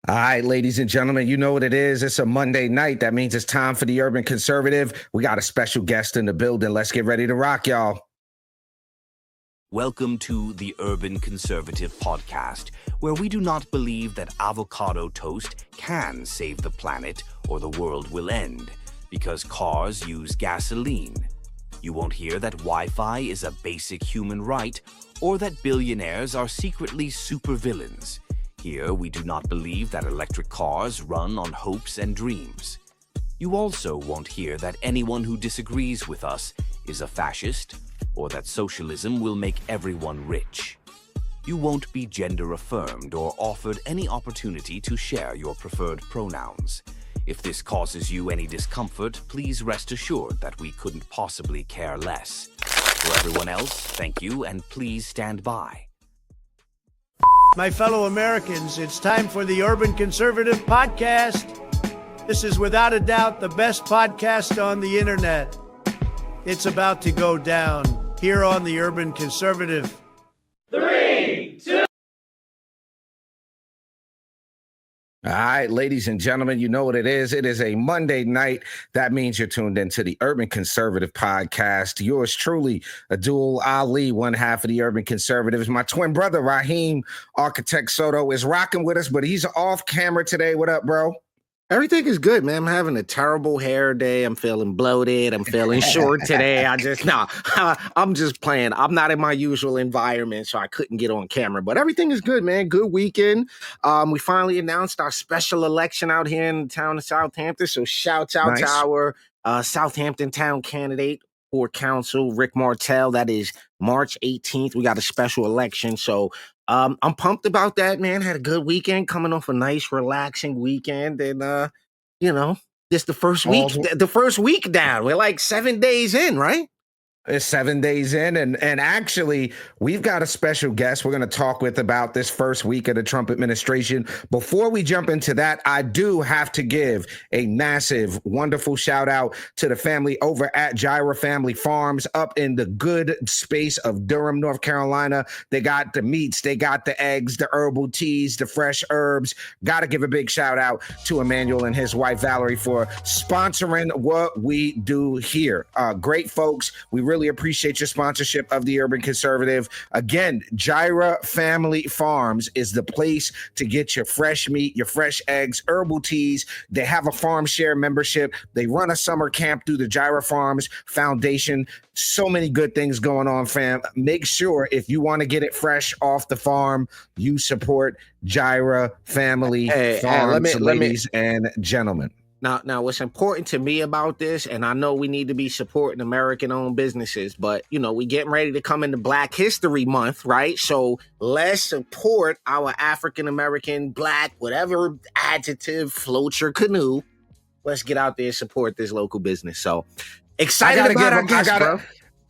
All right, ladies and gentlemen, you know what it is. It's a Monday night. That means it's time for the Urban Conservative. We got a special guest in the building. Let's get ready to rock, y'all. Welcome to the Urban Conservative Podcast, where we do not believe that avocado toast can save the planet or the world will end, because cars use gasoline. You won't hear that Wi-Fi is a basic human right, or that billionaires are secretly supervillains. Here, we do not believe that electric cars run on hopes and dreams. You also won't hear that anyone who disagrees with us is a fascist, or that socialism will make everyone rich. You won't be gender affirmed or offered any opportunity to share your preferred pronouns. If this causes you any discomfort, please rest assured that we couldn't possibly care less. For everyone else, thank you, and please stand by. My fellow Americans, it's time for the Urban Conservative Podcast. This is without a doubt the best podcast on the internet. It's about to go down here on the Urban Conservative. 3, 2. All right, ladies and gentlemen, you know what it is. It is a Monday night. That means you're tuned into the Urban Conservative Podcast. Yours truly, Abdul Ali, one half of the Urban Conservatives. My twin brother, Raheem Architect Soto, is rocking with us, but he's off camera today. What up, bro? Everything is good, man. I'm having a terrible hair day. I'm feeling bloated. I'm feeling short today. I'm just playing. I'm not in my usual environment, so I couldn't get on camera. But everything is good, man. Good weekend. We finally announced our special election out here in the town of Southampton. So shouts out to our Southampton town candidate for council, Rick Martell. That is March 18th. We got a special election. So I'm pumped about that, man. Had a good weekend, coming off a nice, relaxing weekend. And, this the first week down. We're like 7 days in, right? It's 7 days in, and actually, we've got a special guest we're going to talk with about this first week of the Trump administration. Before we jump into that, I do have to give a massive, wonderful shout out to the family over at Gyra Family Farms up in the good space of Durham, North Carolina. They got the meats, they got the eggs, the herbal teas, the fresh herbs. Got to give a big shout out to Emmanuel and his wife, Valerie, for sponsoring what we do here. Great folks. We really appreciate your sponsorship of the Urban Conservative. Again, Gyra Family Farms is the place to get your fresh meat, your fresh eggs, herbal teas. They have a farm share membership. They run a summer camp through the Gyra Farms Foundation. So many good things going on, fam. Make sure if you want to get it fresh off the farm, you support Gyra Family Farms, ladies and gentlemen. Now, what's important to me about this, and I know we need to be supporting American-owned businesses, but, we getting ready to come into Black History Month, right? So let's support our African-American, Black, whatever adjective floats your canoe. Let's get out there and support this local business. So excited about our guest, bro.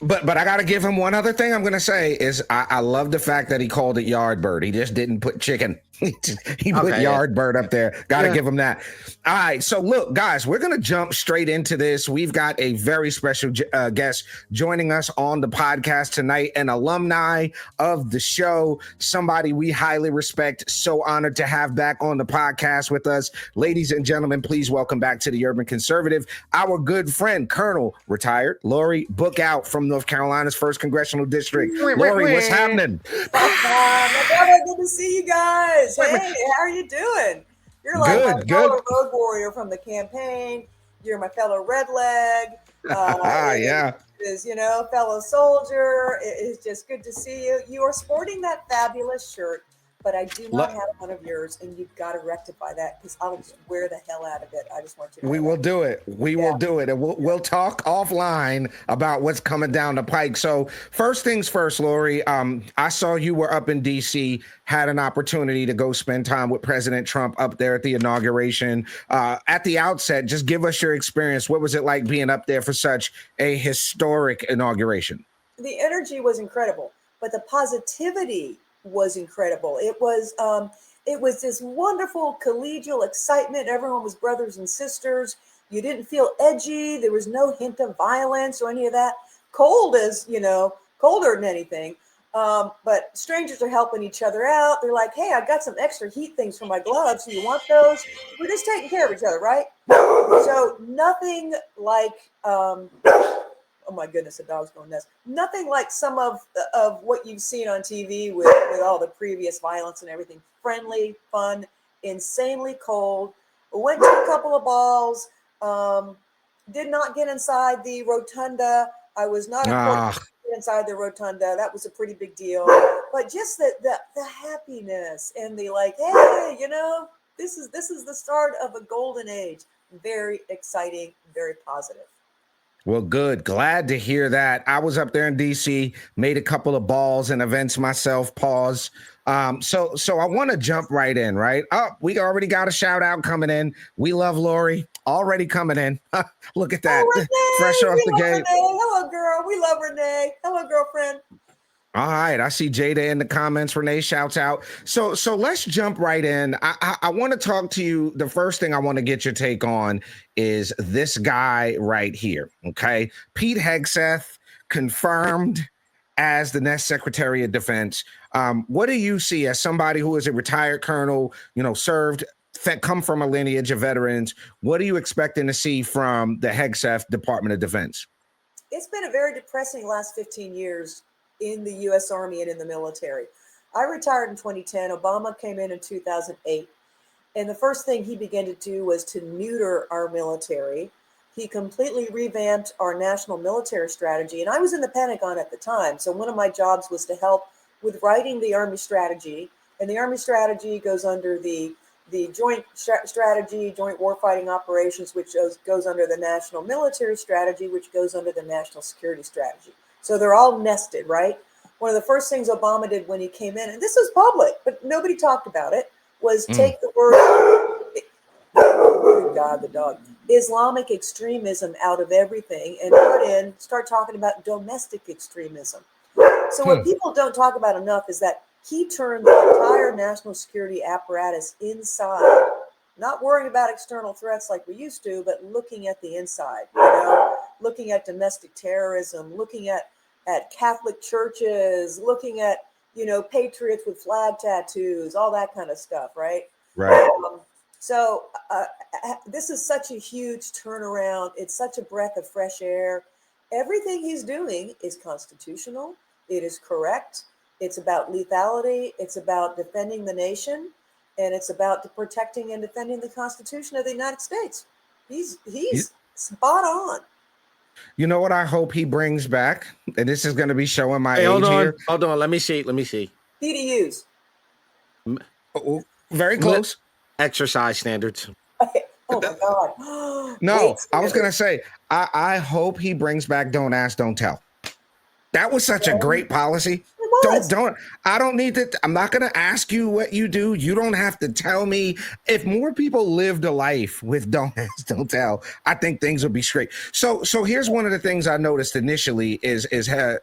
But I got to give him one other thing I'm going to say is I love the fact that he called it Yardbird. He just didn't put chicken. He put Yardbird up there. Got to give him that. All right. So look, guys, we're going to jump straight into this. We've got a very special guest joining us on the podcast tonight, an alumni of the show, somebody we highly respect. So honored to have back on the podcast with us. Ladies and gentlemen, please welcome back to the Urban Conservative, our good friend, Colonel retired Laurie Buckhout from North Carolina's 1st Congressional District. Laurie, what's happening? My brother, good to see you guys. Hey, how are you doing? You're like my fellow road warrior from the campaign. You're my fellow redleg. Yeah. Fellow soldier. It is just good to see you. You are sporting that fabulous shirt, but I do not have one of yours, and you've got to rectify that because I'll just wear the hell out of it. I just want you to know We will do it. We will do it. And we'll talk offline about what's coming down the pike. So first things first, Laurie, I saw you were up in D.C., had an opportunity to go spend time with President Trump up there at the inauguration. At the outset, just give us your experience. What was it like being up there for such a historic inauguration? The energy was incredible, but the positivity was incredible. It was this wonderful collegial excitement. Everyone was brothers and sisters. You didn't feel edgy. There was no hint of violence or any of that. Colder than anything. But strangers are helping each other out. They're like, hey, I got some extra heat things for my gloves. Do you want those? We're just taking care of each other, right? So nothing like, oh my goodness, the dog's going nuts. Nothing like some of what you've seen on TV with all the previous violence and everything. Friendly, fun, insanely cold. Went to a couple of balls. Did not get inside the rotunda. I was not a inside the rotunda. That was a pretty big deal. But just the happiness and the like, hey, this is the start of a golden age. Very exciting, very positive. Well, good. Glad to hear that. I was up there in DC, made a couple of balls and events myself. Pause. So I want to jump right in, right? Oh, we already got a shout out coming in. We love Laurie already coming in. Look at that. Oh, Fresh off the gate. Hello, girl. We love Renee. Hello, girlfriend. All right, I see Jada in the comments. Renee shouts out. So let's jump right in. I want to talk to you. The first thing I want to get your take on is this guy right here. Okay, Pete Hegseth confirmed as the next Secretary of Defense. What do you see as somebody who is a retired colonel? Served, come from a lineage of veterans. What are you expecting to see from the Hegseth Department of Defense? It's been a very depressing last 15 years. In the U.S. Army and in the military. I retired in 2010. Obama came in 2008. And the first thing he began to do was to neuter our military. He completely revamped our national military strategy. And I was in the Pentagon at the time. So one of my jobs was to help with writing the Army strategy. And the Army strategy goes under the Joint Strategy, Joint Warfighting Operations, which goes under the National Military Strategy, which goes under the National Security Strategy. So they're all nested, right? One of the first things Obama did when he came in, and this was public, but nobody talked about it, was take the word, oh God, the dog, Islamic extremism out of everything and start talking about domestic extremism. So what people don't talk about enough is that he turned the entire national security apparatus inside, not worrying about external threats like we used to, but looking at the inside, looking at domestic terrorism, looking at Catholic churches, looking at, patriots with flag tattoos, all that kind of stuff, right? Right. So this is such a huge turnaround. It's such a breath of fresh air. Everything he's doing is constitutional. It is correct. It's about lethality. It's about defending the nation. And it's about protecting and defending the Constitution of the United States. He's spot on. You know what I hope he brings back? And this is going to be showing my age here. Hold on. Let me see. PDUs. Very close. Exercise standards. Oh, my God. No, I was going to say, I hope he brings back Don't Ask, Don't Tell. That was such a great policy. I don't need to. I'm not going to ask you what you do. You don't have to tell me. If more people lived a life with Don't Ask, Don't Tell, I think things would be straight. So here's one of the things I noticed initially is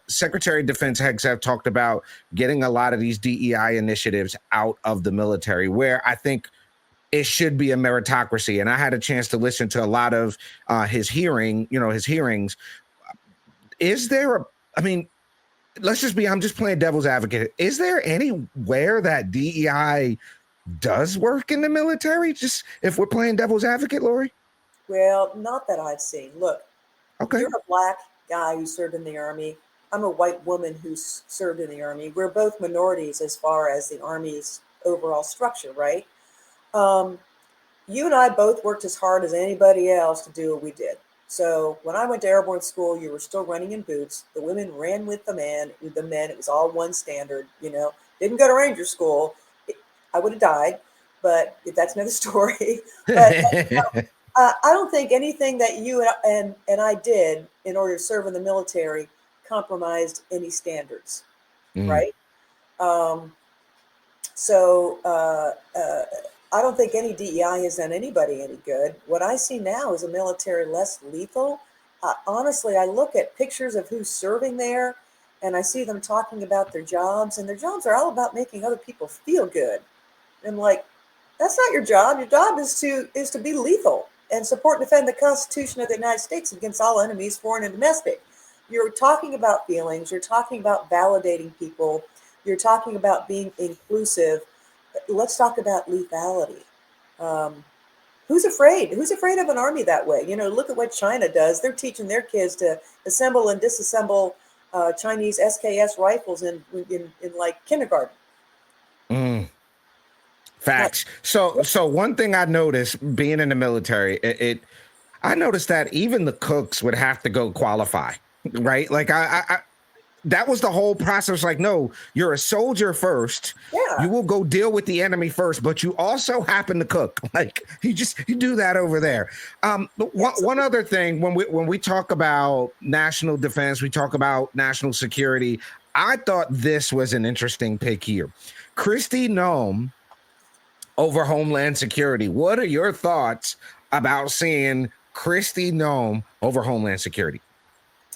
Secretary of Defense Hegseth talked about getting a lot of these DEI initiatives out of the military, where I think it should be a meritocracy. And I had a chance to listen to a lot of his hearings. Is there I'm just playing devil's advocate. Is there anywhere that DEI does work in the military? Just if we're playing devil's advocate, Laurie? Well, not that I've seen. Look, okay. You're a black guy who served in the Army. I'm a white woman who served in the Army. We're both minorities as far as the Army's overall structure, right? You and I both worked as hard as anybody else to do what we did. So when I went to airborne school, you were still running in boots. The women ran with the men. It was all one standard, Didn't go to Ranger school. I would have died, but that's another story. But I don't think anything that you and I did in order to serve in the military compromised any standards, right? I don't think any DEI has done anybody any good. What I see now is a military less lethal. Honestly, I look at pictures of who's serving there, and I see them talking about their jobs, and their jobs are all about making other people feel good. And I'm like, that's not your job. Your job is to be lethal and support and defend the Constitution of the United States against all enemies, foreign and domestic. you're talking about feelings, you're talking about validating people, you're talking about being inclusive. Let's talk about lethality. Um, who's afraid? Who's afraid of an army that way? Look at what China does. They're teaching their kids to assemble and disassemble Chinese SKS rifles in like kindergarten. Mm. Facts. So one thing I noticed being in the military, I noticed that even the cooks would have to go qualify, right? Like I that was the whole process. Like, no, you're a soldier first. Yeah. You will go deal with the enemy first, but you also happen to cook. Like you do that over there. One other thing, when we talk about national defense, we talk about national security. I thought this was an interesting pick here. Kristi Noem over Homeland Security. What are your thoughts about seeing Kristi Noem over Homeland Security?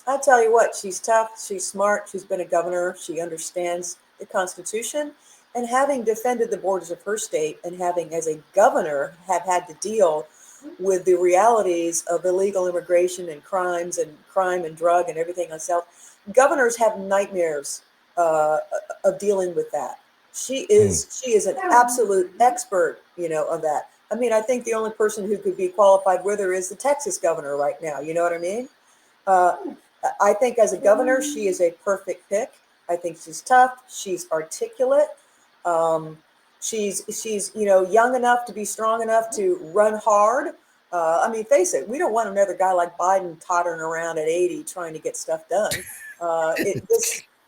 I'll tell you what, she's tough, she's smart, she's been a governor, she understands the Constitution, and having defended the borders of her state and having, as a governor, have had to deal with the realities of illegal immigration and crimes and crime and drug and everything else. Governors have nightmares of dealing with that. She is an absolute expert, of that. I mean, I think the only person who could be qualified with her is the Texas governor right now. You know what I mean? I think as a governor, she is a perfect pick. I think she's tough. She's articulate. She's young enough to be strong enough to run hard. I mean, face it, we don't want another guy like Biden tottering around at 80 trying to get stuff done.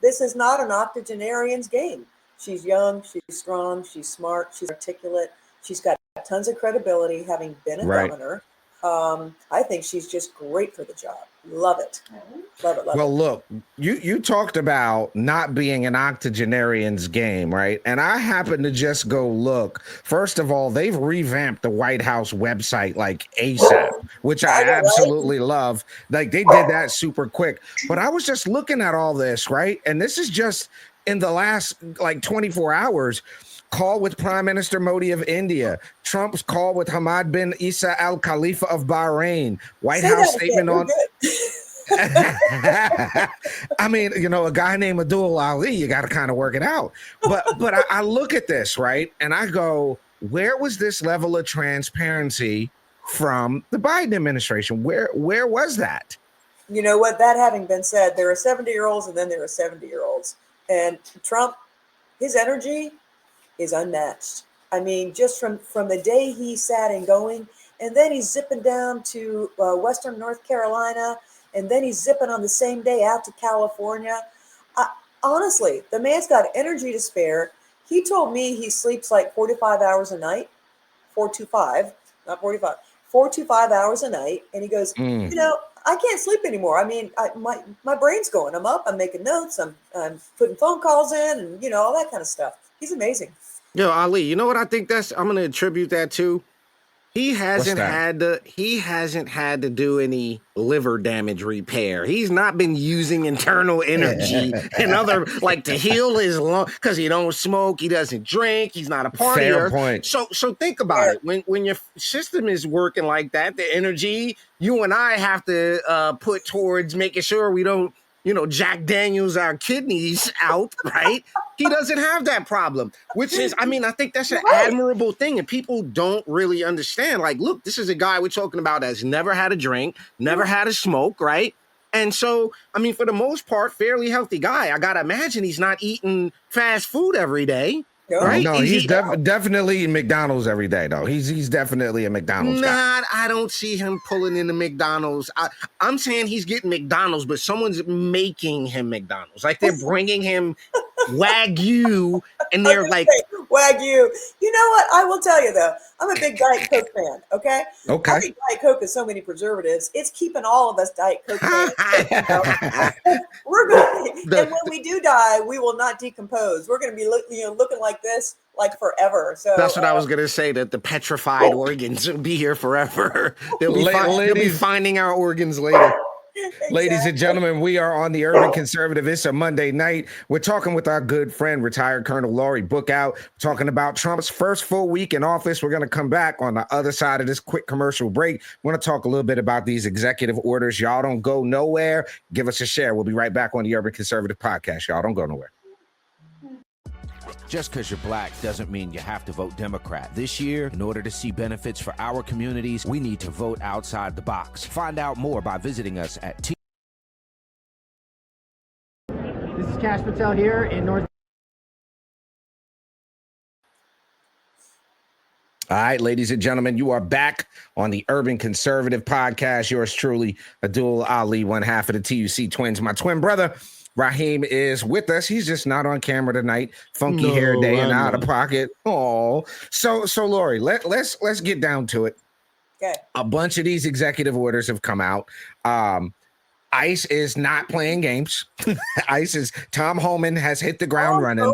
This is not an octogenarian's game. She's young, she's strong, she's smart, she's articulate. She's got tons of credibility, having been a governor. I think she's just great for the job. Love it. Love it. Well, look, you talked about not being an octogenarian's game, right? And I happened to just go look. First of all, they've revamped the White House website like ASAP, which I absolutely love. Like they did that super quick. But I was just looking at all this, right? And this is just in the last like 24 hours. Call with Prime Minister Modi of India, Trump's call with Hamad bin Isa Al Khalifa of Bahrain, White House statement on. I mean, a guy named Abdul Ali, you got to kind of work it out. But I look at this, right, and I go, where was this level of transparency from the Biden administration? Where was that? You know what? That having been said, there are 70-year-olds and then there are 70-year-olds, and Trump, his energy is unmatched. I mean, just from the day he sat and going, and then he's zipping down to Western North Carolina, and then he's zipping on the same day out to California. Honestly, the man's got energy to spare. He told me he sleeps like 45 hours a night, 4 to 5, not 45, 4 to 5 hours a night. And he goes, I can't sleep anymore. I mean, my brain's going. I'm up, I'm making notes, I'm putting phone calls in, and all that kind of stuff. He's amazing. Yo, Ali, you know what I think I'm going to attribute that to? He hasn't had to do any liver damage repair. He's not been using internal energy and other to heal his lung because he don't smoke, he doesn't drink, he's not a partier. Fair point. So think about it. When your system is working like that, the energy you and I have to put towards making sure we don't Jack Daniels our kidneys out, right? He doesn't have that problem, which is, I think that's an admirable thing. And people don't really understand. Like, look, this is a guy we're talking about that's never had a drink, never had a smoke, right? And so, for the most part, fairly healthy guy. I got to imagine he's not eating fast food every day. Right? No, he's definitely eating McDonald's every day, though. He's definitely a McDonald's guy. I don't see him pulling into McDonald's. I'm saying he's getting McDonald's, but someone's making him McDonald's. Like they're bringing him Wagyu, and they're like Wagyu. You know what? I will tell you though, I'm a big Diet Coke fan. Okay. I think Diet Coke has so many preservatives. It's keeping all of us Diet Coke fans. We're going, and when we do die, we will not decompose. We're going to be looking like this like forever. So that's what I was going to say. That the petrified organs will be here forever. They'll be finding our organs later. Ladies and gentlemen, we are on the Urban Conservative. It's a Monday night. We're talking with our good friend, retired Colonel Laurie Buckhout, talking about Trump's first full week in office. We're going to come back on the other side of this quick commercial break. We're going to talk a little bit about these executive orders. Y'all don't go nowhere. Give us a share. We'll be right back on the Urban Conservative podcast. Y'all don't go nowhere. Just because you're black doesn't mean you have to vote Democrat. This year, in order to see benefits for our communities, we need to vote outside the box. Find out more by visiting us at This is Cash Patel here in North. All right, ladies and gentlemen, you are back on the Urban Conservative podcast. Yours truly, Abdul Ali, one half of the TUC twins. My twin brother, Raheem, is with us. He's just not on camera tonight. Funky hair day and out of pocket. Oh, so Laurie, let's get down to it. Okay. A bunch of these executive orders have come out. ICE is not playing games. Tom Homan has hit the ground running.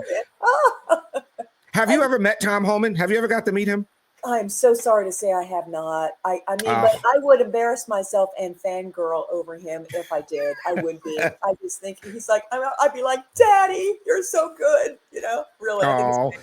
Have you ever met Tom Homan? Have you ever got to meet him? I'm so sorry to say I have not. I mean, but I would embarrass myself and fangirl over him if I did. I would be. I just think he's like, I'd be like, Daddy, you're so good. Really. I think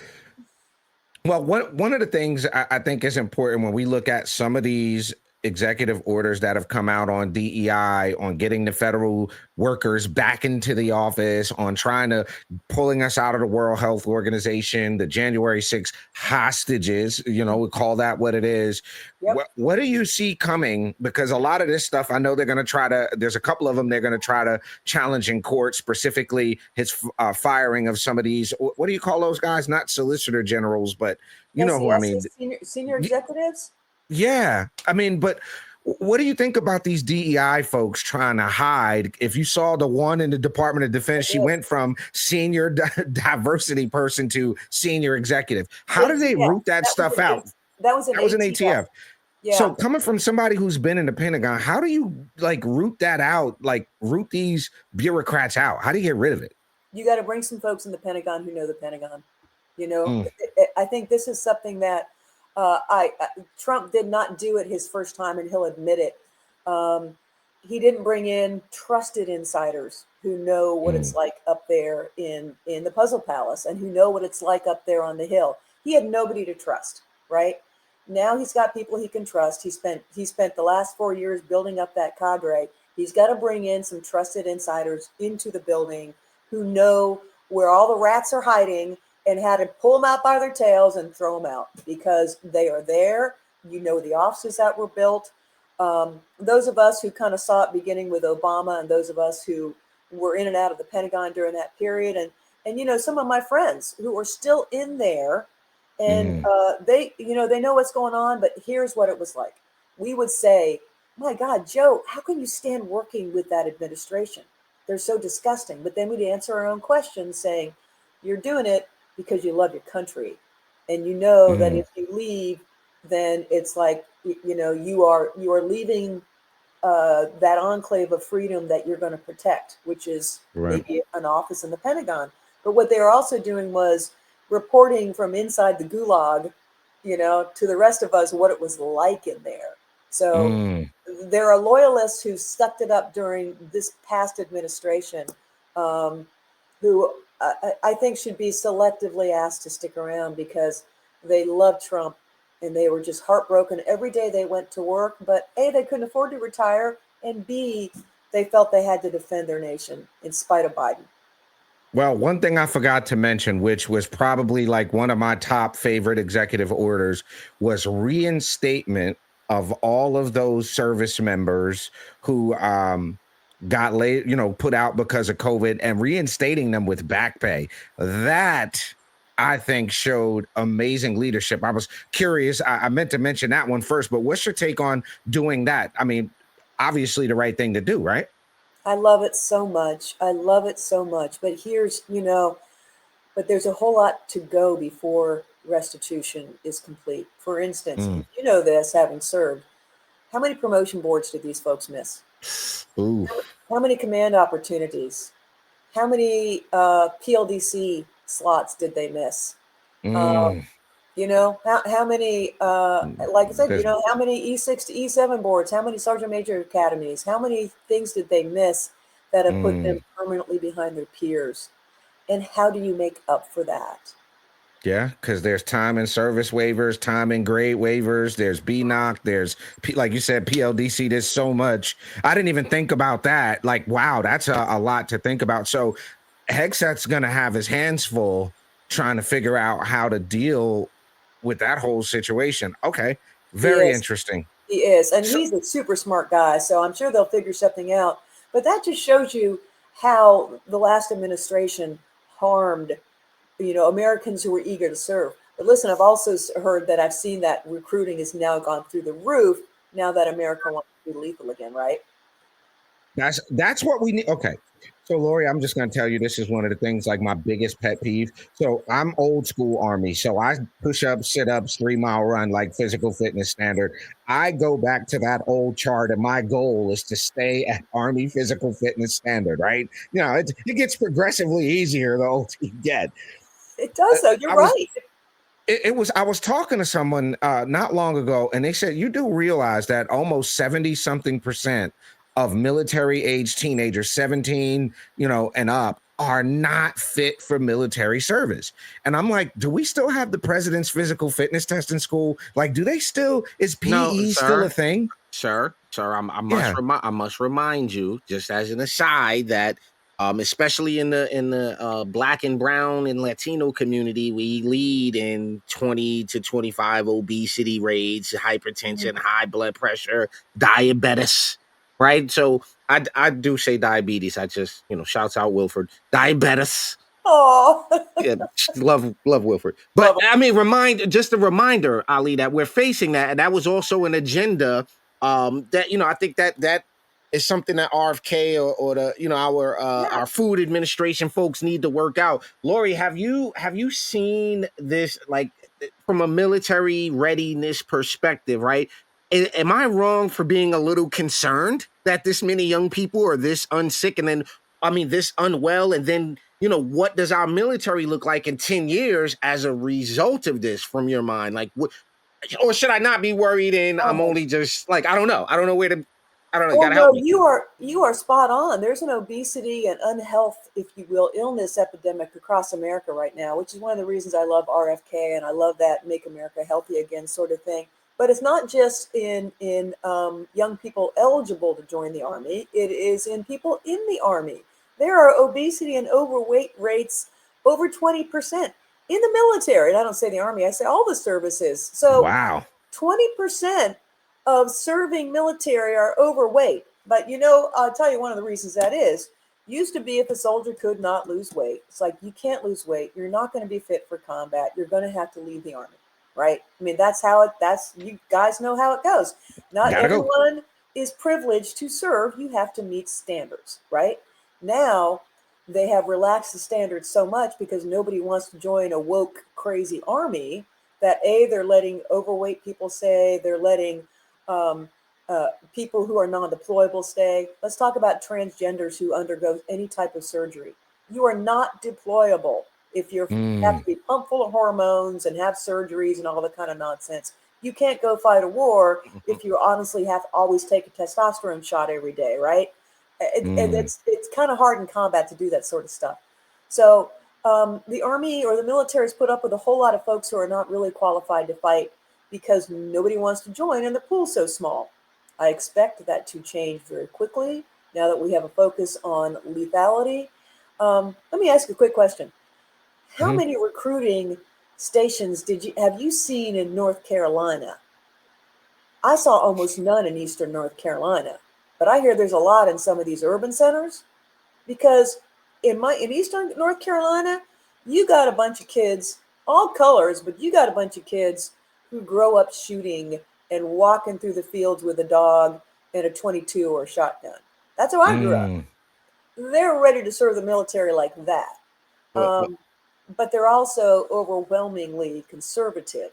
well, one of the things I think is important when we look at some of these executive orders that have come out on DEI, on getting the federal workers back into the office, on trying to pulling us out of the World Health Organization, the January 6th hostages, we call that what it is. Yep. What do you see coming? Because a lot of this stuff, I know they're going to there's a couple of them they're going to try to challenge in court, specifically his firing of some of these, what do you call those guys? Not solicitor generals, but you know who I mean. Senior executives? Yeah. I mean, but what do you think about these DEI folks trying to hide? If you saw the one in the Department of Defense, she went from senior diversity person to senior executive. How do they root that stuff out? That was an ATF. Yeah. So coming from somebody who's been in the Pentagon, how do you root that out? Root these bureaucrats out? How do you get rid of it? You got to bring some folks in the Pentagon who know the Pentagon. I think this is something that Trump did not do it his first time, and he'll admit it. He didn't bring in trusted insiders who know what it's like up there in the Puzzle Palace and who know what it's like up there on the Hill. He had nobody to trust, right? Now he's got people he can trust. He spent the last 4 years building up that cadre. He's got to bring in some trusted insiders into the building who know where all the rats are hiding and how to pull them out by their tails and throw them out because they are there. The offices that were built. Those of us who kind of saw it beginning with Obama and those of us who were in and out of the Pentagon during that period. And some of my friends who are still in there and they know what's going on, but here's what it was like. We would say, my God, Joe, how can you stand working with that administration? They're so disgusting. But then we'd answer our own questions saying, you're doing it because you love your country. And that if you leave, then it's like, you are leaving that enclave of freedom that you're going to protect, which is maybe an office in the Pentagon. But what they were also doing was reporting from inside the gulag, to the rest of us what it was like in there. So there are loyalists who sucked it up during this past administration who I think should be selectively asked to stick around because they love Trump and they were just heartbroken every day they went to work. But A, they couldn't afford to retire, and B, they felt they had to defend their nation in spite of Biden. Well, one thing I forgot to mention, which was probably one of my top favorite executive orders, was reinstatement of all of those service members who got put out because of COVID and reinstating them with back pay. That I think showed amazing leadership. I was curious. I meant to mention that one first, but what's your take on doing that? I mean, obviously the right thing to do, right? I love it so much. But here's, but there's a whole lot to go before restitution is complete. For instance, this, having served, how many promotion boards did these folks miss? Ooh. How many command opportunities? How many PLDC slots did they miss? You know, how many, like I said, you There's, know, how many E6 to E7 boards, how many sergeant major academies, how many things did they miss that have put them permanently behind their peers? And how do you make up for that? yeah, because there's time and service waivers, time and grade waivers. There's BNOC. There's, like you said, PLDC. There's so much. I didn't even think about that. Like, wow, that's a lot to think about. So Hexet's going to have his hands full trying to figure out how to deal with that whole situation. Okay, He very is. interesting. He is. And So, he's a super smart guy. So I'm sure they'll figure something out. But that just shows you how the last administration harmed, you know, Americans who were eager to serve. But listen, I've also heard that I've seen that recruiting has now gone through the roof now that America wants to be lethal again, right? that's what we need. Okay. So Laurie, I'm just going to tell you, this is one of the things, like my biggest pet peeve. So I'm old school Army. So I push ups, sit ups, 3 mile run, like physical fitness standard. I go back to that old chart, and my goal is to stay at Army physical fitness standard, right? You know, it gets progressively easier the older you get. It does, though. You're I was right. I was talking to someone not long ago, and they said, you do realize that almost 70 something percent of military age teenagers, 17, you know, and up, are not fit for military service. And I'm like, do we still have the president's physical fitness test in school? Like, do they still, is No, PE still a sir. thing? Sir, Yeah. I must remind you, just as an aside, that especially in the Black and Brown and Latino community, we lead in 20 to 25 obesity rates, hypertension, high blood pressure, diabetes. Right. So I do say diabetes. I just, shouts out Wilford. Diabetes. Oh, Yeah, love Wilford. But love it. I mean, just a reminder, Ali, that we're facing that, and that was also an agenda. That I think that is something that RFK or the Yeah. our food administration folks need to work out. Lori, have you seen this, like, from a military readiness perspective? Right? Am I wrong for being a little concerned that this many young people are this unsick, and then this unwell, and then what does our military look like in 10 years as a result of this, from your mind? Like, or should I not be worried, and I'm Oh. only just, like, I don't know where to, I don't know, you Well, gotta help no, me. you are spot on. There's an obesity and unhealth, if you will, illness epidemic across America right now, which is one of the reasons I love RFK and I love that "Make America Healthy Again" sort of thing. But it's not just in young people eligible to join the army; it is in people in the army. There are obesity and overweight rates over 20% in the military. And I don't say the army; I say all the services. So Wow. 20% of serving military are overweight. But you know, I'll tell you one of the reasons that is. Used to be if a soldier could not lose weight. It's like, you can't lose weight. You're not going to be fit for combat. You're going to have to leave the army, right? I mean, that's you guys know how it goes. Not Gotta go. everyone is privileged to serve. You have to meet standards, right? Now they have relaxed the standards so much because nobody wants to join a woke, crazy army that they're letting overweight people stay, they're letting um, people who are non-deployable stay. Let's talk about transgenders who undergo any type of surgery. You are not deployable if you have Mm, to be pumped full of hormones and have surgeries and all that kind of nonsense. You can't go fight a war if you honestly have to always take a testosterone shot every day, right? mm, It's kind of hard in combat to do that sort of stuff. So the army or the military has put up with a whole lot of folks who are not really qualified to fight because nobody wants to join and the pool's so small. I expect that to change very quickly now that we have a focus on lethality. Let me ask you a quick question. How mhm. many recruiting stations have you seen in North Carolina? I saw almost none in Eastern North Carolina, but I hear there's a lot in some of these urban centers because in Eastern North Carolina, you got a bunch of kids, all colors, but you got a bunch of kids who grow up shooting and walking through the fields with a dog and a 22 or a shotgun. That's how I grew up. Mm. They're ready to serve the military like that. Well, well, Um, but they're also overwhelmingly conservative.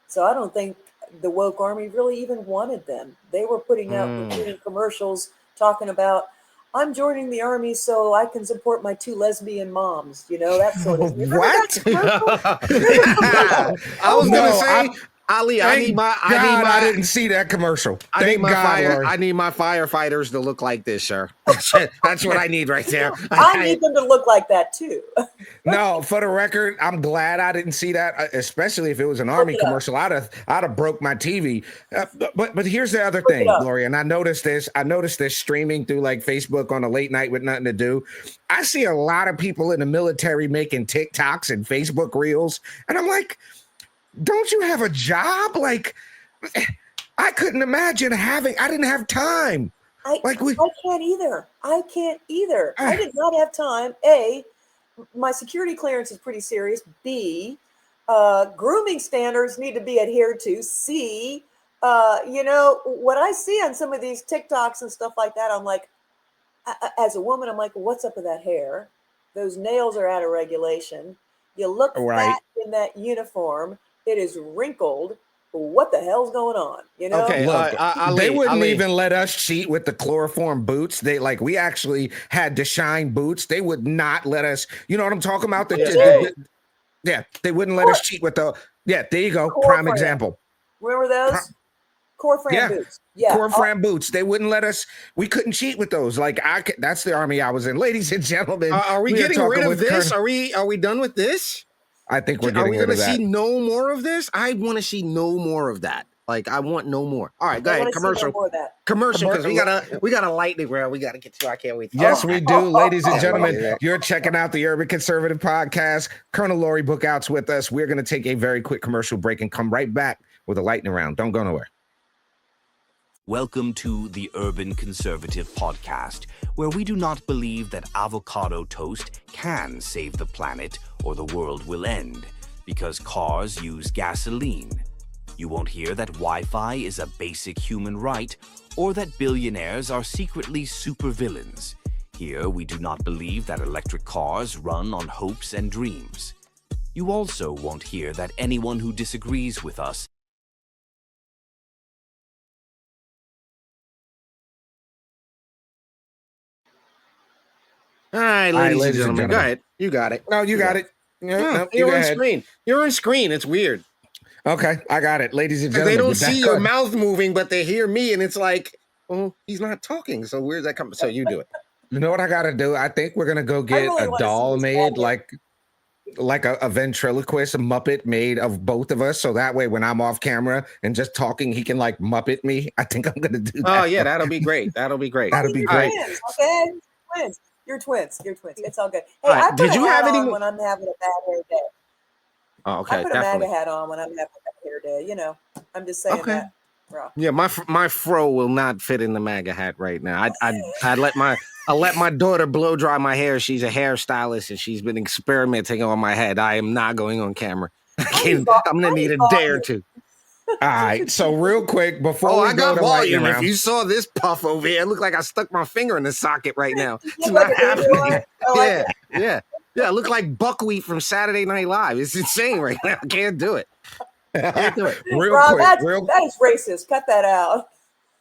So I don't think the woke army really even wanted them. They were putting out mm, recruiting commercials talking about I'm joining the army so I can support my 2 lesbian moms, that sort of thing. Remember that What? commercial? There's a commercial. I was gonna No, say, Ali, thank God I didn't see that commercial. Thank God, Laurie. I need my firefighters to look like this, sir. That's what I need right there. I need them to look like that too. No, for the record, I'm glad I didn't see that, especially if it was an Look army it up. commercial. I'd have broke my TV. But here's the other Look it thing, up. Laurie, and I noticed this. streaming through like Facebook on a late night with nothing to do. I see a lot of people in the military making TikToks and Facebook reels, and I'm like, don't you have a job? Like, I couldn't imagine I didn't have time. I can't either. I did not have time. A, my security clearance is pretty serious. B, grooming standards need to be adhered to. C, what I see on some of these TikToks and stuff like that, I'm like, as a woman, I'm like, what's up with that hair? Those nails are out of regulation. You look Right. fat in that uniform. It is wrinkled. What the hell's going on? Okay, Look, Ali, they wouldn't Ali. even let us cheat with the chloroform boots. We actually had to shine boots. They would not let us. You know what I'm talking about? Yeah, they wouldn't let us cheat with the. Yeah, there you go. Prime Core example. Remember those? Core frame Yeah. boots. Yeah. Core fram boots. They wouldn't let us. We couldn't cheat with those. That's the army I was in, ladies and gentlemen. Are we are getting talking rid of with this? Colonel- Are we done with this? I think we're Are getting we rid going of to that. see no more of this? I want to see no more of that. Like, I want no more. All right, go I ahead. want to see no Commercial. more of that. Commercial, because we got a lightning round we got to get to. I can't wait. Yes, we do, ladies and Yeah, gentlemen. yeah. You're checking out the Urban Conservative Podcast. Colonel Laurie Buckhout's with us. We're going to take a very quick commercial break and come right back with a lightning round. Don't go nowhere. Welcome to the Urban Conservative Podcast, where we do not believe that avocado toast can save the planet or the world will end, because cars use gasoline. You won't hear that Wi-Fi is a basic human right, or that billionaires are secretly supervillains. Here, we do not believe that electric cars run on hopes and dreams. You also won't hear that anyone who disagrees with us All right, ladies and gentlemen, go ahead. You got it. No, you got it. No, you you're go on ahead. screen. You're on screen. It's weird. Okay, I got it, ladies and 'Cause gentlemen. they don't you're see back your on. mouth moving, but they hear me, and it's like, oh, he's not talking. So where's that coming? So you do it. You know what I got to do? I think we're gonna go get really a wanna see doll this made, audio. like a ventriloquist, a Muppet made of both of us, so that way when I'm off camera and just talking, he can like Muppet me. I think I'm gonna do that. Oh yeah, that'll be great. That'll be great. That'll be You're great. twins, okay? Twins. You're twins. It's all good. Hey, All right, I put did a you hat have any on mo- when I'm having a bad hair day. Oh, I okay, put a definitely. MAGA hat on when I'm having a bad hair day. I'm just saying Okay. that. Bro. Yeah, my fro will not fit in the MAGA hat right now. I let my daughter blow dry my hair. She's a hairstylist and she's been experimenting on my head. I am not going on camera. I'm gonna need a day or two. All right. So real quick before we I go got to lightning volume. If round, you saw this puff over here, it looked like I stuck my finger in the socket right now. You It's look not like a baby happening. lion. I like Yeah, it. yeah. It looked like buckwheat from Saturday Night Live. It's insane right now. I can't do it. Can't do it. real Rob, quick, that is racist. Cut that out.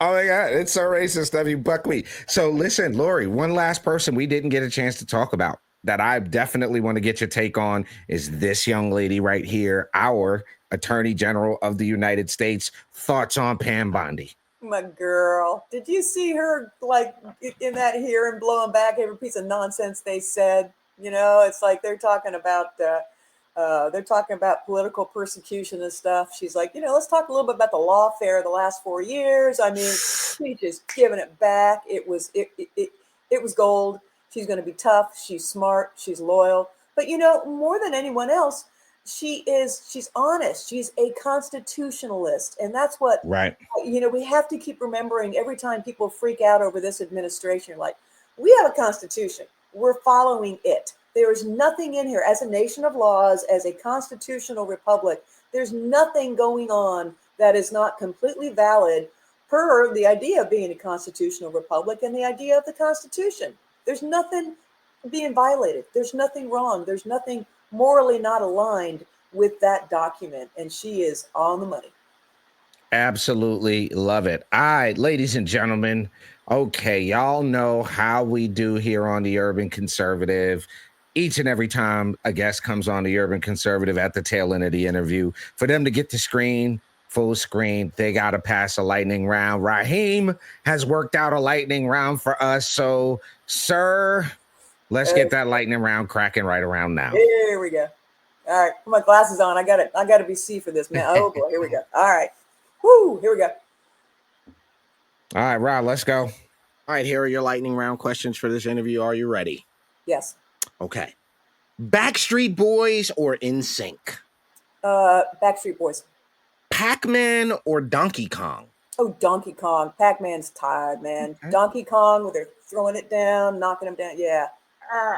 Oh my God, it's so racist of you, buckwheat. So listen, Laurie, one last person we didn't get a chance to talk about that I definitely want to get your take on is this young lady right here, our Attorney General of the United States. Thoughts on Pam Bondi? My girl. Did you see her like in that hearing blowing back every piece of nonsense they said? It's like they're talking about political persecution and stuff. She's like, let's talk a little bit about the lawfare of the last 4 years. I mean, she's just giving it back. It was gold. She's going to be tough. She's smart. She's loyal. But more than anyone else, she's honest. She's a constitutionalist, and that's what Right. we have to keep remembering every time people freak out over this administration. Like, we have a constitution. We're following it. There is nothing in here as a nation of laws, as a constitutional republic. There's nothing going on that is not completely valid per the idea of being a constitutional republic and the idea of the Constitution. There's nothing being violated. There's nothing wrong. There's nothing morally not aligned with that document. And she is on the money. Absolutely love it. All right, ladies and gentlemen. Okay, y'all know how we do here on the Urban Conservative. Each and every time a guest comes on the Urban Conservative at the tail end of the interview, for them to get the screen, full screen, they got to pass a lightning round. Raheem has worked out a lightning round for us. So, sir, let's get that lightning round cracking right around now. Here we go. All right, put my glasses on. I got to be C for this, man. Oh boy, here we go. All right. Woo, here we go. All right, Rob, let's go. All right, here are your lightning round questions for this interview. Are you ready? Yes. Okay. Backstreet Boys or NSYNC? Backstreet Boys. Pac-Man or Donkey Kong? Oh, Donkey Kong. Pac-Man's tired, man. Okay. Donkey Kong, where they're throwing it down, knocking him down. Yeah.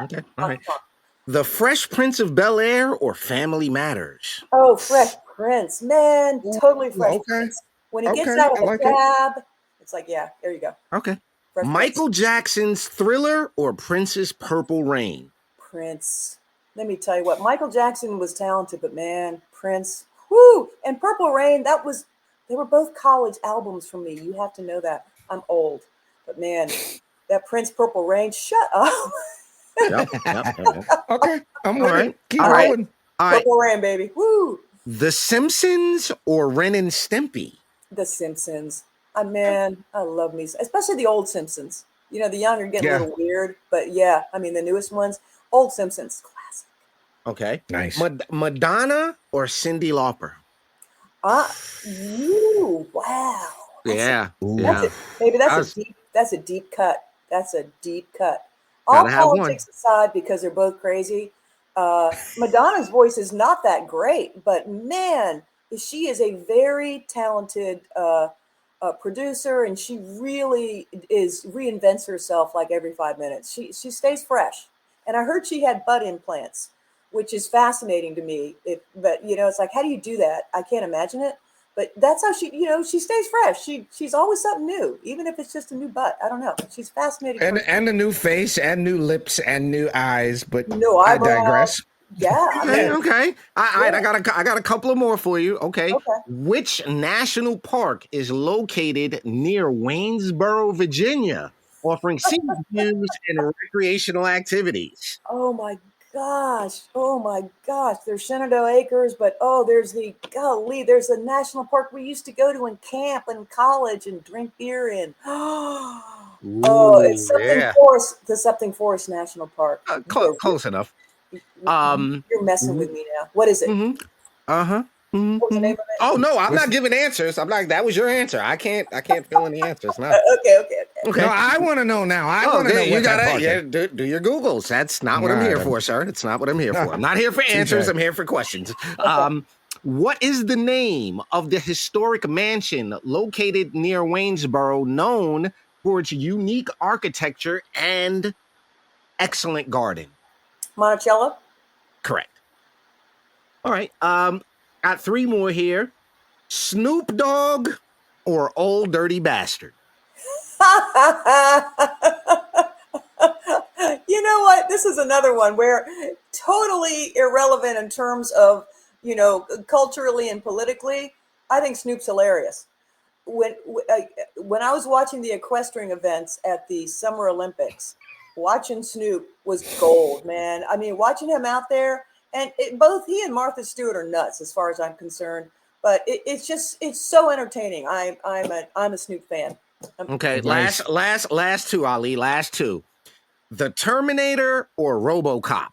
Okay. All right. Kong. The Fresh Prince of Bel-Air or Family Matters? Oh, Fresh Prince, man. Totally Fresh Prince. When he gets out of the cab, it's like, yeah, there you go. Okay. Fresh Michael Prince. Jackson's Thriller or Prince's Purple Rain? Prince. Let me tell you what, Michael Jackson was talented, but man, Prince, whoo! And Purple Rain, they were both college albums for me. You have to know that. I'm old, but man, that Prince Purple Rain, shut up. Yep. Okay, I'm with it. Keep All right. rolling. All right. Purple Rain, baby. Woo! The Simpsons or Ren and Stimpy? The Simpsons. Man, I love me, especially the old Simpsons. You know, the younger get a little weird, but yeah, I mean, the newest ones, old Simpsons, classic. Okay. Nice. Madonna or Cyndi Lauper? Wow. Yeah. Maybe that's a deep cut. That's a deep cut. Gotta All have politics aside, because they're both crazy. Madonna's voice is not that great, but man, she is a very talented producer, and she really reinvents herself like every 5 minutes. She stays fresh, and I heard she had butt implants, which is fascinating to me. But it's like, how do you do that? I can't imagine it. But that's how she stays fresh. She's always something new, even if it's just a new butt. I don't know. She's fascinating. And a new face and new lips and new eyes. But no I eyebrows. digress. Yeah. Okay. All right. I got a couple of more for you. Okay. Which national park is located near Waynesboro, Virginia, offering scenic views and recreational activities? Oh my gosh. There's Shenandoah Acres, but there's the national park we used to go to and camp in college and drink beer in. It's the Something Forest National Park. Close enough. You're messing with me now. What is it? What's the name of it? Oh no, I'm not giving answers. I'm like, that was your answer. I can't fill in the answers. No. Okay. No, I want to know now. I want to know what that park is. Do your Googles. That's not what I'm here for, sir. It's not what I'm here for. I'm not here for answers. I'm here for questions. What is the name of the historic mansion located near Waynesboro, known for its unique architecture and excellent garden? Monticello? Correct. All right. Got 3 more here. Snoop Dogg or Old Dirty Bastard? You know what? This is another one where totally irrelevant in terms of, culturally and politically. I think Snoop's hilarious. When I was watching the equestrian events at the Summer Olympics, watching Snoop was gold, man. I mean, watching him out there, and both he and Martha Stewart are nuts as far as I'm concerned. But it's so entertaining. I'm a Snoop fan. Okay, last 2, Ali. Last 2. The Terminator or RoboCop?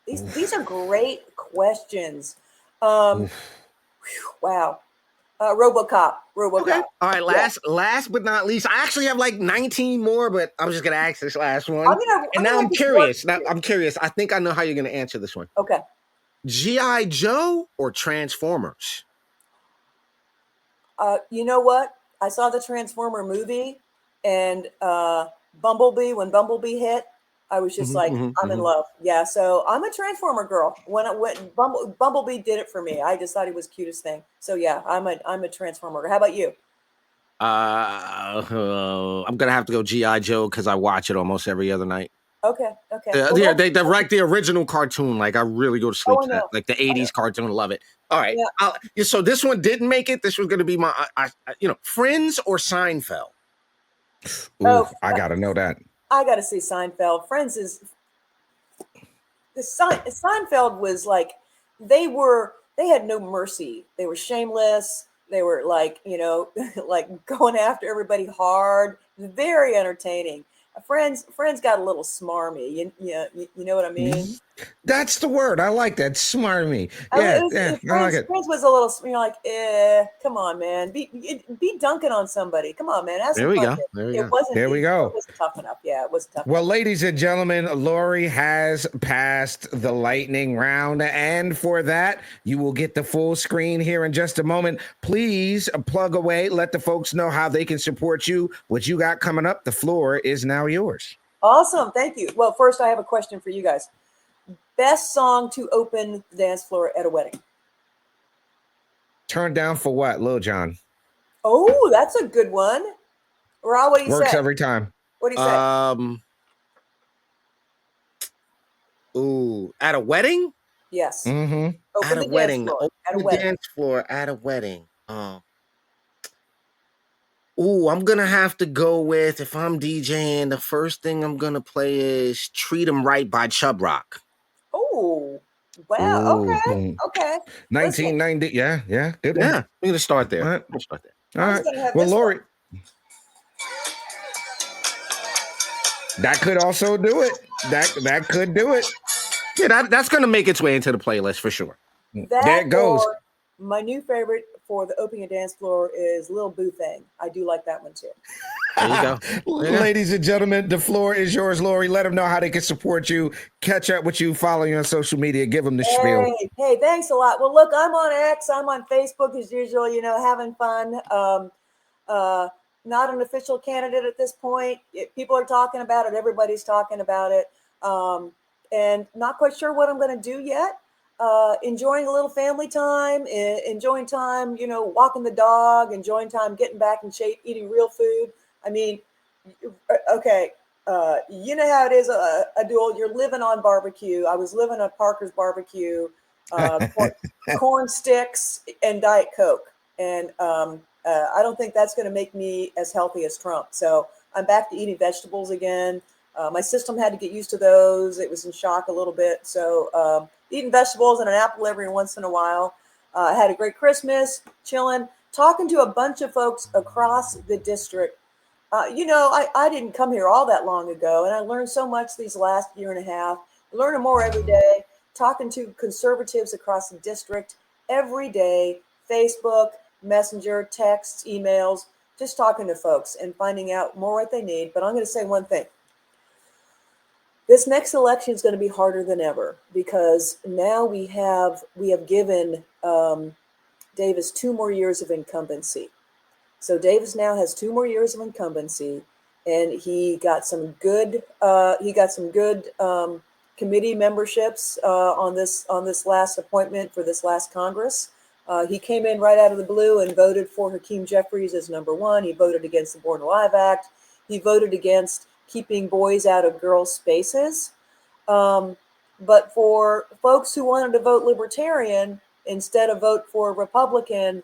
These are great questions. Wow. RoboCop. Okay. All right. Last but not least, I actually have like 19 more, but I'm just gonna ask this last one. I'm curious. I'm curious. I think I know how you're gonna answer this one. Okay. G.I. Joe or Transformers? You know what? I saw the Transformer movie, and Bumblebee. When Bumblebee hit, I was just I'm in love. Yeah, so I'm a Transformer girl. When Bumblebee did it for me, I just thought he was the cutest thing. So yeah, I'm a Transformer girl. How about you? I'm gonna have to go G.I. Joe because I watch it almost every other night. Okay. Okay. Yeah, Well, yeah, they direct the original cartoon. Like I really go to sleep oh, I to that. know. Like the I know. '80s cartoon, love it. All right, Yeah. yeah, so this one didn't make it. This was going to be my, Friends or Seinfeld. Ooh, Oh, I gotta know that. I got to see Seinfeld. Friends is Seinfeld was like they had no mercy. They were shameless. They were like like going after everybody hard. Very entertaining. Friends got a little smarmy. You know what I mean? That's the word. I like that. Smarmy. I mean, Yeah, yeah, I like it. Friends was a little. You're like, come on, man, be dunking on somebody. Come on, man, have There some we fun go. here. There we It go. wasn't. There we It go. wasn't tough enough. Yeah, it wasn't tough Well, enough. ladies and gentlemen, Laurie has passed the lightning round. And for that, you will get the full screen here in just a moment. Please plug away. Let the folks know how they can support you. What you got coming up. The floor is now yours. Awesome, thank you. Well, first, I have a question for you guys. Best song to open the dance floor at a wedding? Turn down for what, Lil Jon? Oh, that's a good one. Ra, what do you Works say? every time. What do you say? At a wedding? Yes. Mm-hmm. At Open a the dance wedding. floor Open at a the wedding. dance floor at a wedding. I'm gonna have to go with, if I'm DJing, the first thing I'm gonna play is "Treat 'Em Right" by Chub Rock. Oh, wow. Ooh, Okay. boom. Okay. Listen, 1990. Yeah, yeah. Good one. Yeah, we're gonna start there. All right. We'll start there. All I'm right. just gonna have Well, this one. Laurie, that could also do it. That could do it. Yeah, that's gonna make its way into the playlist for sure. There That it goes. or my new favorite for the opening a dance floor is Lil Boo Thing. I do like that one too. There you go. Yeah. Ladies and gentlemen, the floor is yours, Laurie. Let them know how they can support you, catch up with you, follow you on social media, give them the spiel. Hey, thanks a lot. Well, look, I'm on X. I'm on Facebook as usual. Having fun. Not an official candidate at this point. People are talking about it. Everybody's talking about it. And not quite sure what I'm going to do yet. Enjoying a little family time, enjoying time, walking the dog, enjoying time getting back in shape, eating real food. I mean, okay, you know how it is, a dual. You're living on barbecue. I was living on Parker's barbecue, corn sticks and Diet Coke. And I don't think that's going to make me as healthy as Trump. So I'm back to eating vegetables again. My system had to get used to those. It was in shock a little bit. So eating vegetables and an apple every once in a while. I had a great Christmas, chilling, talking to a bunch of folks across the district. I didn't come here all that long ago, and I learned so much these last year and a half. Learning more every day, talking to conservatives across the district every day, Facebook, Messenger, texts, emails, just talking to folks and finding out more what they need. But I'm going to say one thing. This next election is going to be harder than ever because now we have given Davis 2 more years of incumbency. So Davis now has 2 more years of incumbency, and he got some good committee memberships on this last appointment for this last Congress. He came in right out of the blue and voted for Hakeem Jeffries as number 1. He voted against the Born Alive Act. He voted against keeping boys out of girls' spaces. But for folks who wanted to vote Libertarian instead of vote for Republican,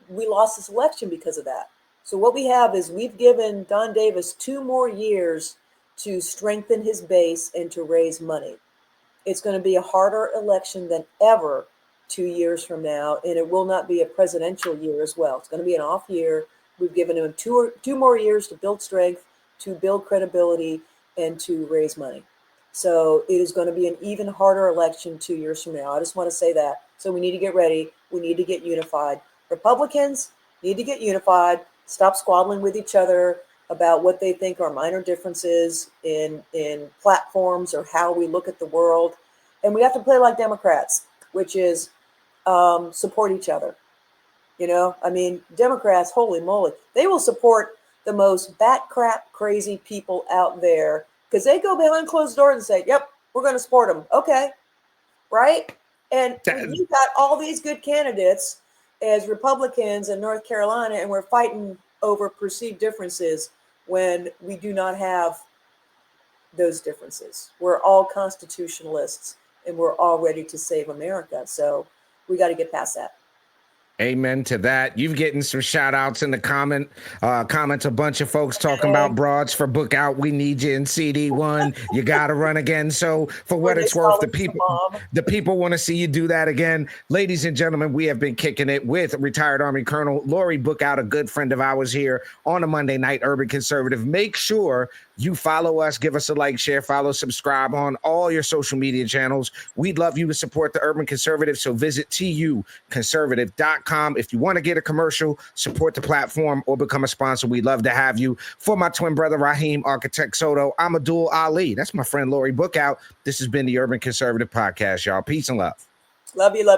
we lost this election because of that. So what we have is we've given Don Davis 2 more years to strengthen his base and to raise money. It's going to be a harder election than ever 2 years from now, and it will not be a presidential year as well. It's going to be an off year. We've given him two more years to build strength, to build credibility, and to raise money. So it is going to be an even harder election 2 years from now. I just want to say that. So we need to get ready. We need to get unified. Republicans need to get unified, stop squabbling with each other about what they think are minor differences in platforms or how we look at the world. And we have to play like Democrats, which is support each other. Democrats, holy moly, they will support the most bat crap crazy people out there because they go behind closed doors and say, yep, we're going to support them. Okay. Right. And you've got all these good candidates as Republicans in North Carolina, and we're fighting over perceived differences when we do not have those differences. We're all constitutionalists and we're all ready to save America. So we got to get past that. Amen to that. You've getting some shout outs in the comments. A bunch of folks talking about broads for book out. We need you in CD1. You got to run again. So for what it's worth, the people want to see you do that again. Ladies and gentlemen, we have been kicking it with retired Army Colonel Laurie Buckhout, a good friend of ours here on a Monday Night Urban Conservative. Make sure you follow us, give us a like, share, follow, subscribe on all your social media channels. We'd love you to support the Urban Conservative, so visit tuconservative.com. If you want to get a commercial, support the platform, or become a sponsor, we'd love to have you. For my twin brother, Raheem Architect Soto, I'm Abdul Ali. That's my friend Laurie Buckhout. This has been the Urban Conservative Podcast, y'all. Peace and love. Love you.